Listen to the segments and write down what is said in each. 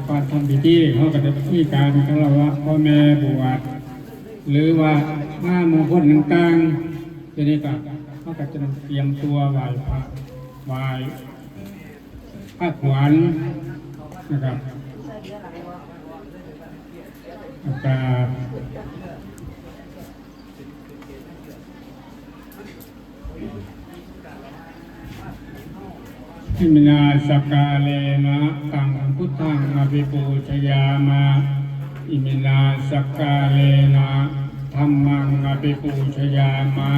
ก่อนทำพิธีเขาก็จะมีการคารวะพ่อแม่บวชหรือว่าห้ามงคลต่างๆทีนี้ก็เขาก็จะเตรียมตัวไหว้พระไหว้พระขวัญนะครับกราบอิมินาสกาเลนะตังพุทธังอภิปูชยามาอิมินาสกาเลนะธัมมังอภิปูชยามา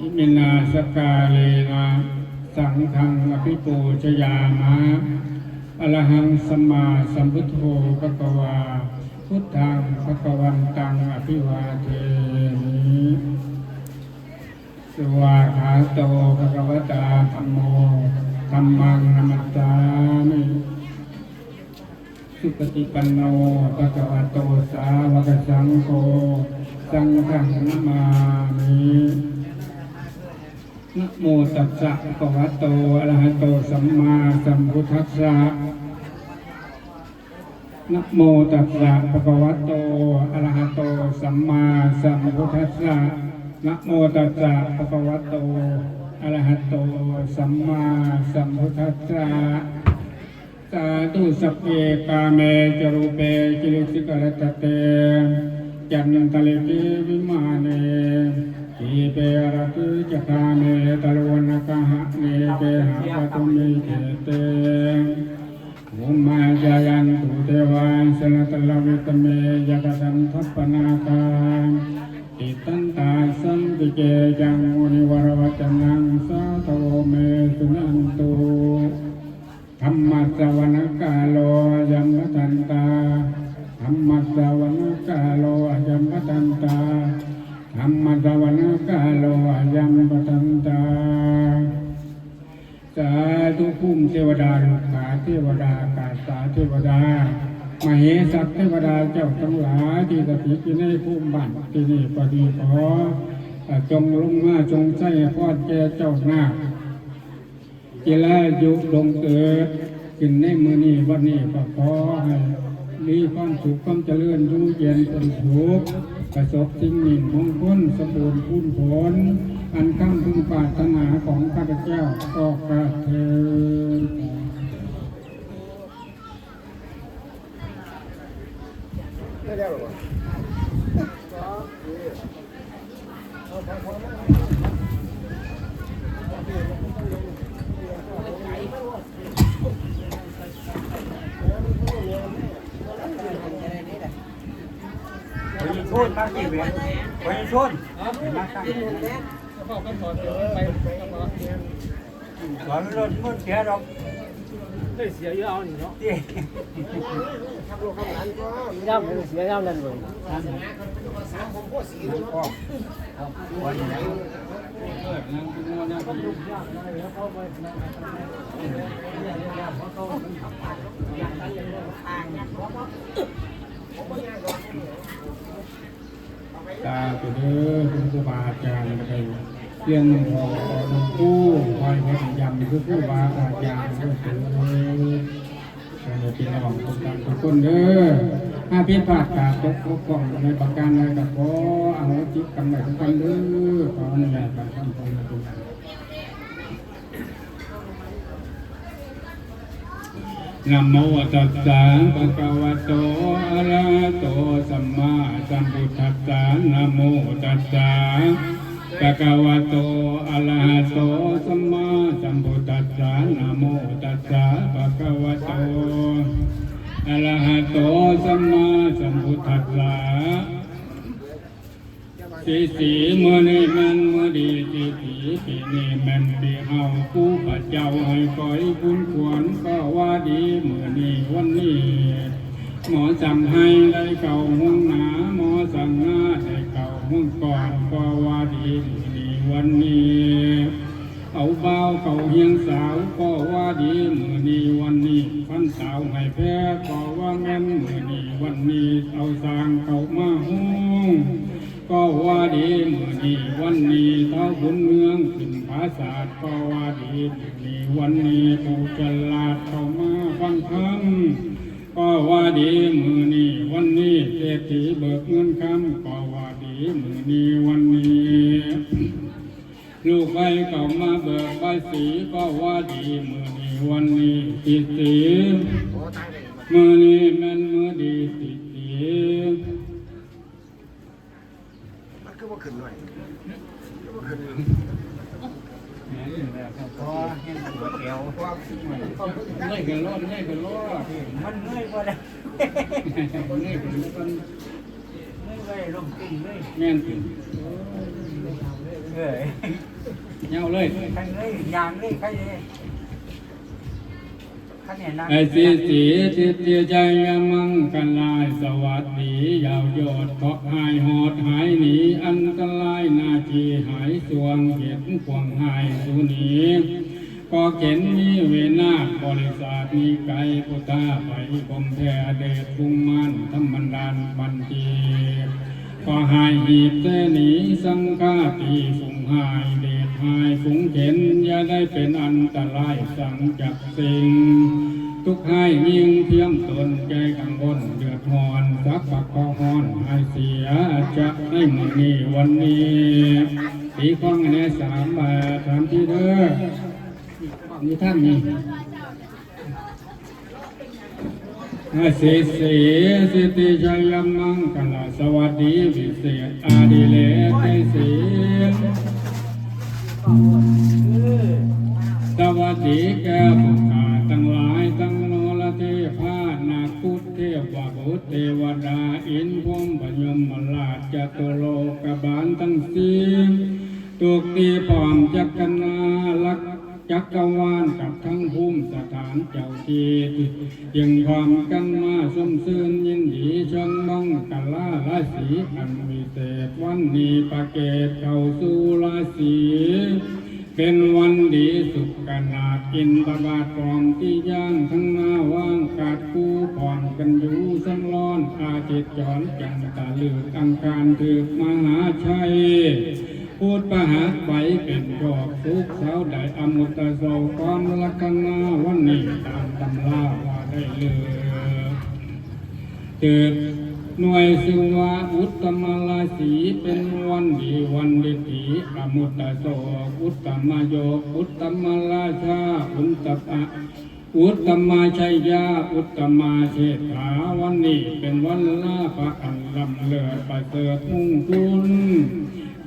อิมินาสกาเลนะสังฆังอภิปูชยามาอรหังสัมมาสัมพุทโธภควาพุทธังภควันตังอภิวาเทมิสวากขาโตภควตาธัมโมธัมมังนัมสสามิสุปฏิปันโนภะคะวะโตสาวกสังโฆสังฆังนามามินะโมตัสสะภะคะวะโตอะระหะโตสัมมาสัมพุทธัสสะนะโมตัสสะภะคะวะโตอะระหะโตสัมมาสัมพุทธัสสะนะโมตัสสะภะคะวะโตอะระหะโตสัมมาสัมพุทธัสสะสาธุสัพเพกาเมจรูปเปกิริสิกรตเตจันทะเลกิวิมาเนทีเปรตุจคาเมตะลวนกะหะเนเปหะปะตุมิเขเตมุมมาจายันตุเทวาสนะตะลวิตเมยะกะสันทัปปนาคาติตันตาสัมปิเกจังมุนิวรวัจนังสาธโวเมสุนันตุธรรมะสวนาคาโลยัมปทันตาธรรมะสวนาคาโลยัมปทันตาธรรมะสวนาคาโลยัมปทันตาสาธุภูมิเทวดาลูกขาเทวดากาสาเทวดามเหสัตเทวดาเจ้าทั้งหลายที่สถิตอยู่ในภูมิบ้านที่นี่พอดีขอจงลงมาจงใส่พอดแก่เจ้าหน้าจิลายุลงเกิดขึ้นในมือนี้วันนี้ก็ขอให้มีความสุขความเจริญอยู่เย็นเป็นสุขประสบสิ่งหนึ่งมงคลสมบูรณ์พูนผลอันคำพึงปรารถนาของข้าพเจ้าก็กระเทินชนมากี่เวียนไปชนมาตั้งสอนรถมันเสียดอกได้เสียเยอะเอาหนิเนาะย่ำเสียย่ำนั่นเลยวันนี้ตาตัวเด้อคุณครูบาอาจารย์ก็ได้เรื่องหนึ่งพอหลวงปู่คอยพยายามคือครูบาอาจารย์ก็ถือพี่น้องทุกท่านทุกคนเด้อถ้าพิพาทการตกบกพร่องในประการใดก็ขออโหสิกรรมให้ทุกท่านเด้อขออนุญาตการทำบุญทุกท่านนะโมตัสสะภะคะวะโตอะระหะโตสัมมาสัมพุทธัสสะนะโมตัสสะภะคะวะโตอะระหะโตสัมมาสัมพุทธัสสะนะโมตัสสะภะคะวะโตอะระหะโตสัมมาสัมพุทธัสสะสีมือนี้มันมือดีสีปีนี้มันปีเฮาผู้ข้าเจ้าให้คอยบุญควรก็ว่าดีมือนี้วันนี้หมอสั่งให้ได้เก่าห้องหนาหมอสั่งหน้าได้เก่าห้องก่อนก็ว่าดีมือนี้วันนี้เอาเบาเก่าเฮียงสาวก็ว่าดีมือนี้วันนี้ฟันสาวให้แพ้ก็ว่าแม่นมือนี้วันนี้เอาสร้างเก่ามาห้องก็ว่าดีมือนี้วันนี้เท้าบุญเมืองขึ้นภาษาก็ว่าดีมือนี้วันนี้ผู้ฉลาดเข้ามาฟังคำ ก็ว่าดีมือนี้วันนี้เศรษฐีเบิกเงินคำก็ว่าดีมือนี้วันนี้ลูกใบเก่ามาเบิกใบสีก็ว่าดีมือนี้วันนี้ติดสีมือนี้แม่นมือดีติดสีมันคือว่าขึ้นหน่อยคือว่าขึ้น พอเห็นหัวแก้ว เงยกันรอดเงยกันรอด มันเงยบ่ได้ เงยกันรอด เงยไว้ลงติ้งเลย แม่นสิ เอ้ย เงาเลย คันเลยยางเลยใครเลยคันเนี่ยนั่ง ไอ้สีสีทิศใจยมังกันลายสวัสดียาวโยดเกาะหายหอดหายหนีอันตรายนาทีหายสวงเห็นขวงหายสุนีก็เข็นมีเวนาบริษัทมีไก่พุทธาไปคมแท้เดชภูมิมันธรรมันดานบันทีก็หายหีบเสนีสังฆาตีฝูงหายเดชหายฝูงเข็นอย่าได้เป็นอันตรายสังจักสิ่งทุกให้ยิ่งเทียมตนใจกังวลเดือดร้อนสักปักคอหอนให้เสียจะให้มือนี้วันนี้สีข้องใน3 บาท3 ที่เด้อนี่ท่านนี่สีสิติชัยมังคลาสวัสดีวิเศษอาดิเลกใจสีสวัสดีแก่บุตรทั้งหลายทั้งโนรเทพานาคุเทวบุตรเทวดาอินพรหมพยมราชจตุโลกบาลทั้งสี่ตุกตีพร้อมจักรนาลักจักรวาลกับทั้งภูมิสถานเจ้าที่ยังพร้อมกันมาสมซื่นยินดีเชิงมองกัลลาราศีอันวิเศษวันนี้ประเกตเข้าสู่ราศีเป็นวันดีสุขขนาดอินทบาทพร้อมที่ย่างทั้งหน้าว่างกาดคู่พร้อมกันอยู่สังร้อนอาทิตย์จรจันทร์ตะลึกอังคารถึกมหาชัยพูดประหารไปเป็นดอกสุขสาวได้อมุตโสความลักนาวันนี้ตามตำราว่าได้เลยเกิดหน่วยสิวะอุตตมราศีเป็นวันดีวันฤทธิอมุตโสอุตตมโยอุตตมราชาอุตตะอุตตมาชัยยาอุตตมาเชษฐาวันนี้เป็นวันลาภอันลำเลิศประเสริฐมุ่งคุณ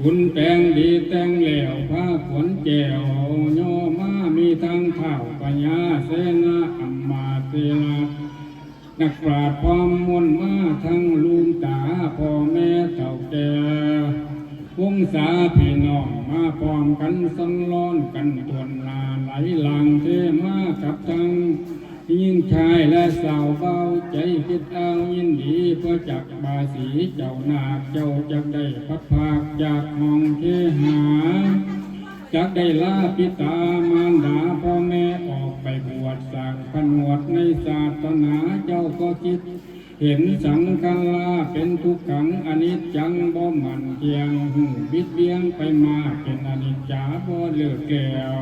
คุณแต่งดีแต่งแล้วผ้าขนแก้วโยมามีทั้งเท่าปัญญาเสนาอัมมาเตนะนักปราชญ์ความมวลมาทั้งลุงตาพ่อแม่เต่าแก่วงศาพี่น้องมาพร้อมกันสังร้อนกันตวนลาไหลหลังเทมากับทั้งยิ่งชายและสาวเบาใจคิดเอายินดีเพื่อจักบาสีเจ้านาคเจ้าจักได้พัดภาคจากห้องเทหาจักได้ลาปิตามารดาพ่อแม่ออกไปบวชสร้างผนวดในศาสนาเจ้าก็คิดเห็นสังฆลาเป็นทุกขังอนิจจังบ่มันเที่ยงบิดเบี้ยงไปมาเป็นอนิจจาบ่เลือกแก้ว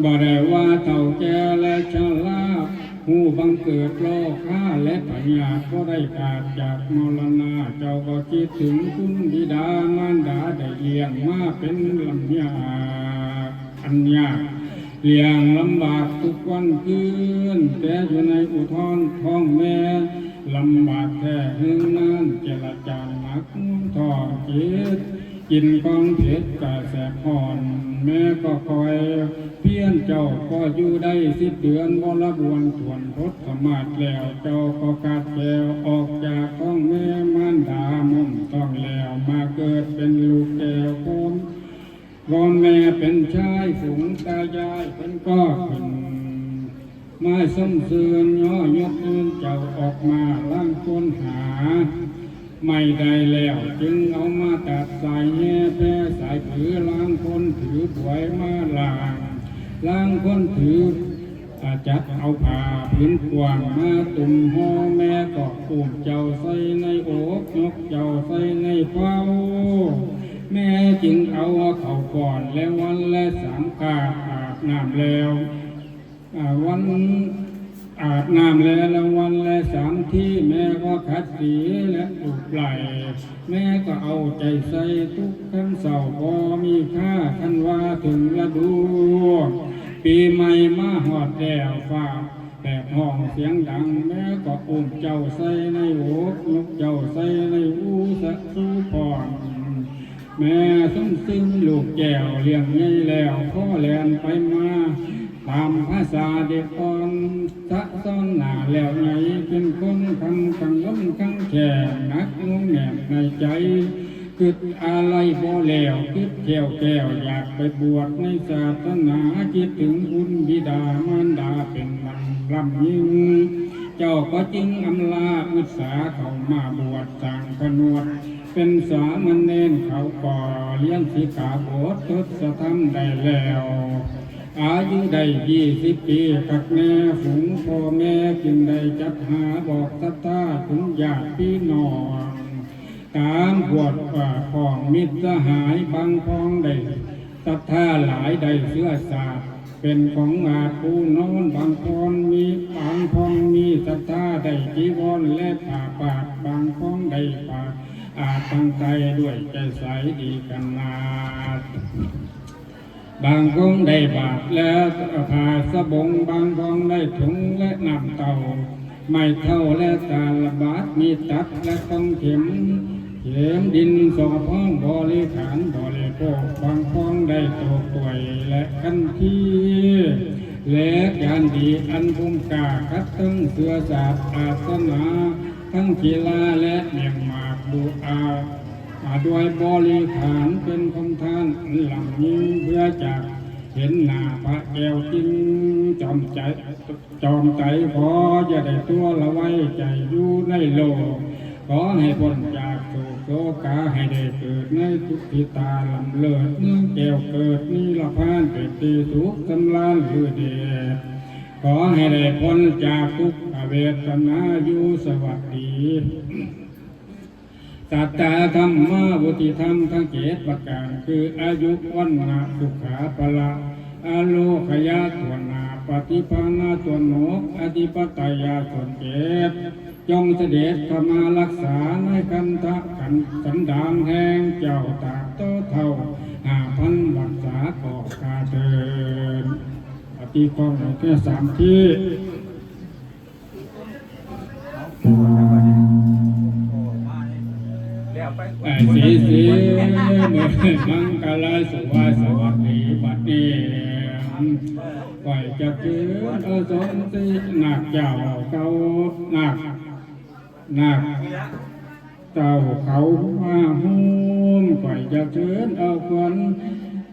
บ่ได้ว่าเท่าแก่และชราหูบังเกิดโลกข้าและปัญญาก็ได้ขาดจากมรณะเจ้าก็คิดถึงคุณบิดามารดาได้เลี้ยงมาเป็นลำยาอันยากเลี้ยงลำบากทุกวันคืนแต่อยู่ในอุทธรท้องแม่ลำบากแท้หึงนั้นเจรจาหนักทอดจิตกินของเผ็ดกะแสบห่อนแม่ก็คอยเพี้ยนเจ้าก็อยู่ได้10 เดือนบ่ละบวนทวนพดสมาดแล้วเจ้าก็กาดแก้วออกจากท้องแม่มารดามุ่งต้องแล้วมาเกิดเป็นลูกแก้วคนพ่อแม่เป็นชายฝูงตายายเป็นก็ขึ้นมาส้มเสือนย่อยกยืนเจ้าออกมาล้างค้นหาไม่ได้แล้วจึงเอามาตัดสายแง่แพ้สายถือล้างคนถือถวยมาล้างคนถือจัดเอาผ้าพื้นกว้างมาตุ่มห่อแม่ก็ปุ่มเจ้าใส่ในโอกยกเจ้าใส่ในเป้าแม่จึงเอาเขาก่อนแล้ววันและ3 กาอาบน้ำแล้ววัน อาบน้ำและละวันและสามที่แม่ก็ขัดสีและอุบไหลแม่ก็เอาใจใส่ทุกขั้นเศร้าพอมีค่าคันว่าถึงฤดูปีใหม่มาหอดแล้วฟ้าแต่ห้องเสียงดังแม่ก็อุ้มเจ้าใส่ในโอกยกเจ้าใส่ในอูสะสู้พรแม่ซึ้งลูกแก้วเลี้ยงใหญ่แล้วพ่อแลนไปมาตามภาษาเด็กอ่อนสะซ้อนหน้าแล้วไงเป็นคนคำกังวลกังแข่นักงงแงบในใจคิดอะไรบ่แล้วคิดแก้วอยากไปบวชในศาสนาคิดถึงคุณบิดามารดาเป็นลำยิ่งเจ้าก็จึงอำลาอุตสาเข้ามาบวชสร้างผนวดเป็นสามเณรเขาก่อเลี้ยงสิกขาบททศธรรมได้แล้วอายุได้20 ปีกับแม่ฝูงพ่อแม่จึงได้จัดหาบอกศรัทธาถึงญาติพี่น้องตามบวชของมิตรสหายบางพองได้ศรัทธาหลายได้เสื้อสาดเป็นของอาปูนอนบางพรมีบางพองมีศรัทธาได้จีวรและผ้าปาดบางพองได้ปาดอาจตั้งใจด้วยใจใสดีกันนาบางพองได้บาทและผ้าสบงบางพองได้ถุงและน้ำเต่าไม่เท่าและตาลบาทมีตัดและต้องเข็มดินสอพ้องบริขารบริโภคบางพองได้โตป่วยและกันทีและการดีอันภูมิกาคัดทั้งเสือศาสตร์อาสนาทั้งกีฬาและเมียงมากดูอาด้วยบริขารเป็นคำทานหลังยิ่งเพื่อจากเห็นหน้าพระแก้วจริงจอมใจขอจะได้ตัวละไว้ใจอยู่ในโลกขอให้พ้นจากโศกาให้ได้เกิดในทุกทิตาลำเลิศเนื่องแก้วเกิดนิรพานเป็นตีทุกสำลานคือเดชขอให้ได้พ้นจากทุกเวทนาอยู่สวัสดีสัจจะธรรมวุติธรรมทั้ง7ประการคืออายุวันนาสุขาภละอโลขยะส่วนนาปฏิภาณาส่วนโนกอธิปไตยาส่วน7จงเสด็จเข้ามารักษาในคันธะสันดานแห่งเจ้าตากโตเท่า5,000รักษาก่อคาเดินปฏิกรณ์แค่3ที่สีเมื่อมังกรสวัสดีบัดนี้ไหวจะเกิดสมสิหนักเจ้าเขาหนักเจ้าเขามาหุ้มไหวจะเกิดเอาควัน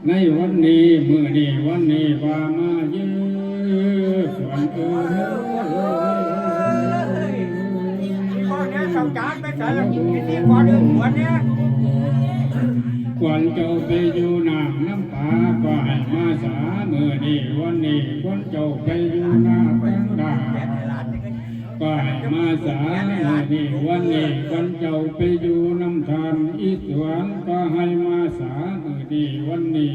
ในวันนี้มื้อนี้วันนี้ว่ามาเยอะส่วนเจ้าจานไปใส่แล้วพิธีก่อนอื่นหัวเนี้ยควรเจ้าไปอยู่น้ำป่าก็ให้มาสามือนี้วันนี้ควรเจ้าไปอยู่น้ำตั้งดาก็ให้มาสามือนี้วันนี้ควรเจ้าไปอยู่น้ำทานอีสวนก็ให้มาสามือนี้วันนี้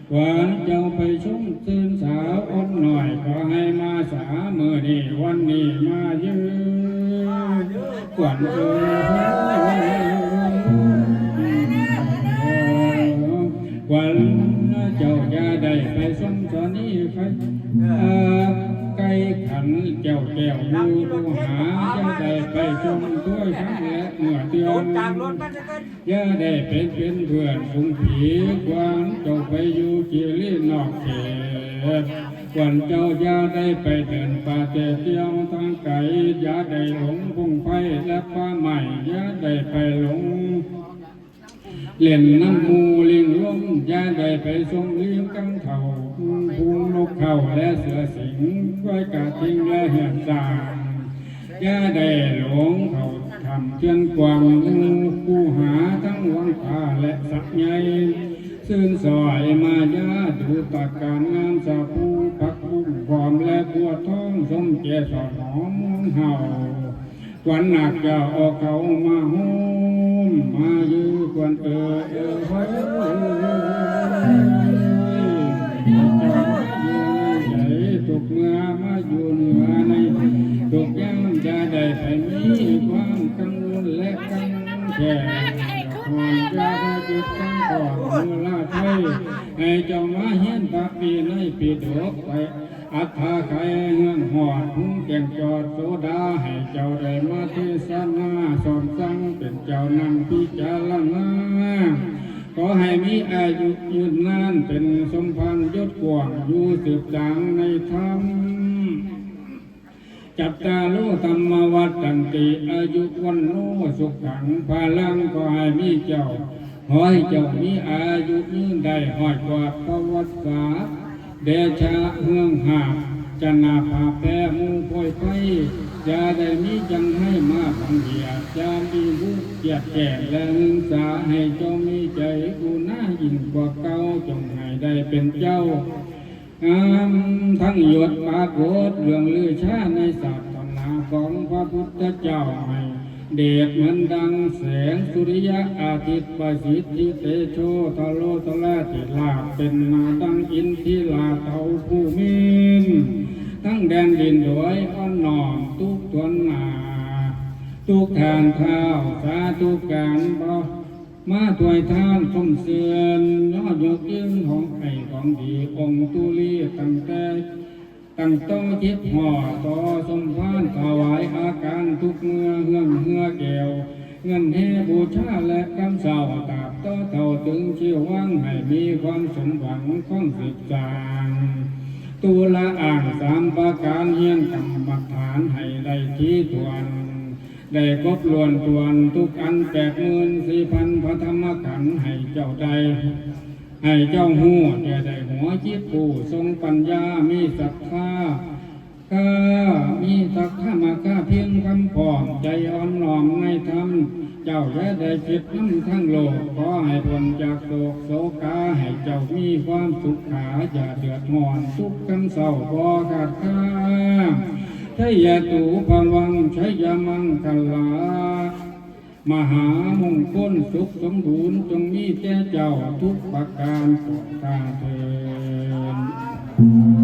ควรเจ้าไปชุ่มตื่นสาวอดหน่อยก็ให้มาสามือนี้วันนี้มาเยอะกวนวันเจ้าจะได้ไปสมสนีใครไก่ขันเจ้าแก้วดูผู้หาจะได้ไปชมถ้วยครั้งและเมื่อเตียวจะได้เป็นเพื่อนฝูงผีกวางเจ้าไปอยู่เจียรีนอกเขตวันเจ้าจะได้ไปเดินป่าเที่ยวทางไกลจะได้หลงพุ่งไฟและป่าใหม่จะได้ไปหลงเล่นน้ำมูลิงล้มยาได้ไปทรงเลี้ยงกังเข่าพุงนกเข่าและเสือสิงไว้กาทิ้งและเหือนสางยาได้หลงเขาทำเทียนกวางผู้หาทั้งวังผาและสักใหญ่ซึ่งซอยมายาดูตาการงานสาภูพักบุ้งความและบัวท้องสมเจสอดหอมมุนเห่าวันหนักจะออกเขามาหุ้มมายื้อควันเฮ้ยเจ้าใหญ่ตุกเมื่อมาอยู่เหนือ ได้ไปมีความกังวลและกังแก่หอนจะได้จุดตั้งก่อนมือลาไทยให้เจ้ามาเฮียนปากปีในปีดกไปอัฏฐาไขเฮือนหอดหุ้งแก่งจอดโสดาให้เจ้าได้มาเทศนาสอนสั่งเป็นเจ้านำพิจารณาขอให้มีอายุยืนนานเป็นสมพันธ์ยศกว้างอยู่สืบจางในธรรมจัตตาโลธรรมวัฏตันติอายุวันโนสุขังพลังขอให้มีเจ้าขอให้เจ้ามีอายุยืนได้หอยกว่าพระวัฏสาเดชะเมืองหาจะนาภาแพ้มูพอยไฟอย่าได้มีจังให้มาบังเหียดอย่ามีผู้เกียดแก่และหึงสาให้เจ้ามีใจกูน่ายิ่งกว่าเก่าจงให้ได้เป็นเจ้างามทั้งหยดปากโกดเรื่องลือชาในศาสนาของพระพุทธเจ้าให้เดชเหมือนดังแสงสุริยะอาทิตย์ประสิทธิเตโชทะโลทะละติลาเป็นนาดังอินทิลาเทาผู้มินทั้งแดนดินโดยอ้อนน้อมทุกทวนนาทุกทานข้าวสาธุการบ่มาถวยทานสมเสือนยอดยกยิ่งของไข่ของดีองค์ตุลีตั้งต้นจิตห่อต่อสมพานถวายอาการทุกเมื่อเฮือแก้วเงินแห่บูชาและกำเสาตาบต่อเท่าถึงชีวังให้มีความสมหวังของศึกษาตุละอ่างสามประการเฮียนกรรมฐานให้ได้ที่ทวนได้ครบล้วนทวนทุกอัน84,000พระธรรมขันธ์ให้เจ้าใดให้เจ้าหูจะได้หัวจิตผู้ทรงปัญญามีศรัทธามีศรัทธามาค่าเพียงคำพร้อมใจอ่อนน้อมในธรรมเจ้าจะได้จิตน้ำทั้งโลกขอให้พ้นจากโศกโศกาให้เจ้ามีความสุขขาอย่าเดือดร้อนทุกข์คำเศร้าบ่ขาดข้าชัยตุภวังชัยมังคลามหามงคลสุขสมบูรณ์จงมีแก่เจ้าทุกประการต่อตาเถิด